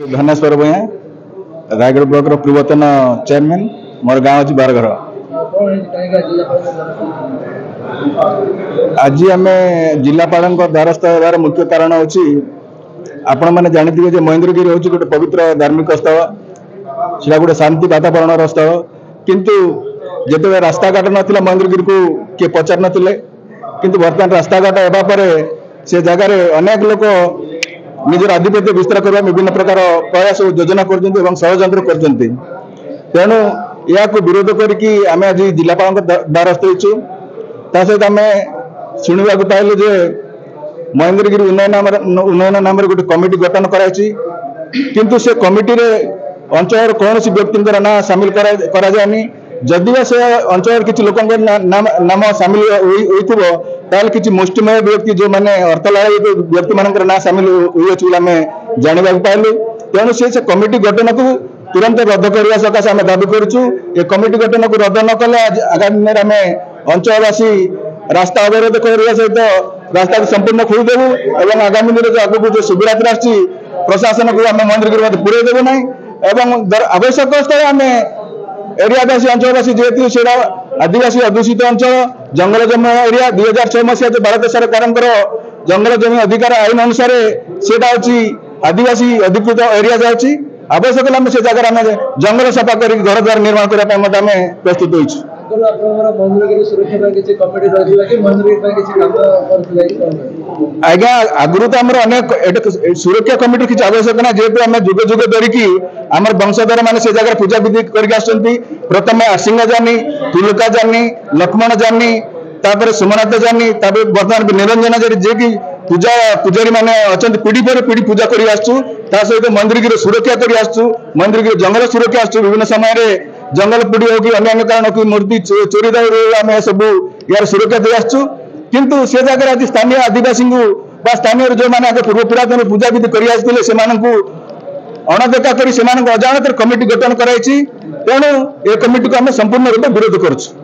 धनेश्वर भूया Raigarh block पूर्वतन chairman मोर गाँव अच्छी बारघर। आज आम जिलापाल द्वारस्थ होबार मुख्य कारण अच्छी आपण मैंने जानते महेंद्रगिरी हूँ गोटे पवित्र धार्मिक स्थल से गोटे शांति वातावरण स्थल किंतु जिते रास्ताघाट नाला महेंद्रगिरी को किए पचार नथिले किंतु बर्तमान रास्ताघाट होगापर से जगार अनेक लोक निजर आधिपत्य विस्तार करने विभिन्न प्रकार प्रयास योजना करजंत्र तेणु या विरोध करके आम आज जिलापाल द्वारस्थ होचु सहित आम शुणा पाइलु जे महेंद्रगिरी उन्नयन नाम गोटे कमिटी गठन कराई किंतु से कमिटी रे अंचल कौन व्यक्ति ना सामिल करानी जदि से अंचल किसी लोक नाम सामिल होता किसी मुष्टिमय व्यक्ति जो मैंने अर्थलाय व्यक्ति मान ना सामिल होम जानवा पाइलु तेणु से कमिटी गठन को तुरंत रद्द करने सकाशे आम दाबी करुचु। ये कमिटी गठन को रद्द न कले आगामी दिन में अंचलवासी रास्ता अवरोध करने सहित रास्ता को संपूर्ण खोलदेवु और आगामी दिन जो आगे जो शिवरात्रि आसी प्रशासन को आम महेंद्रगिरी पूरे देवु ना आवश्यक स्थल आम एरियावासी अंचलवासी जेहेतु से आदिवासी अध्युषित अंचल जंगल जमी एरिया 2006 मसीहा जो भारत सरकार जंगल जमी अधिकार आईन अनुसार से आदिवासी अधिकृत एरिया जाऊँगी आवश्यक आम से जगह आम जंगल सफा कर घर द्वार निर्माण करने प्रस्तुत हो। आज्ञा आगुरी तो आम अनेक सुरक्षा कमिटी किसी आवश्यक ना जेहेतु आम जुग जुग धरिकी आम वंशधर मैंने से जगह पूजा विधि करके प्रथम आसिंगा जानी तुलका जानी लक्ष्मण जानी तापर सुमनाथ जानी बर्तमान निरंजन जानी जे कि पूजा पूजारी मैंने अच्छा पीढ़ी पर पीढ़ी पूजा कर सहित महेंद्रगिरी सुरक्षा कर महेंद्रगिरी जंगल सुरक्षा आसु विभिन्न समय जंगल पीढ़ी हो कि अन्य कारण की मूर्ति चोरी दायी आम सब यार सुरक्षा दे आसु किंतु से जगह आज स्थानीय आदिवासी स्थानीय जो मैंने पूर्व पुरातन पूजा विधि कर अणदेखा कर अजाणत कमिटी गठन कराई तेणु ए कमिटी को आम संपूर्ण रूप विरोध करुँ।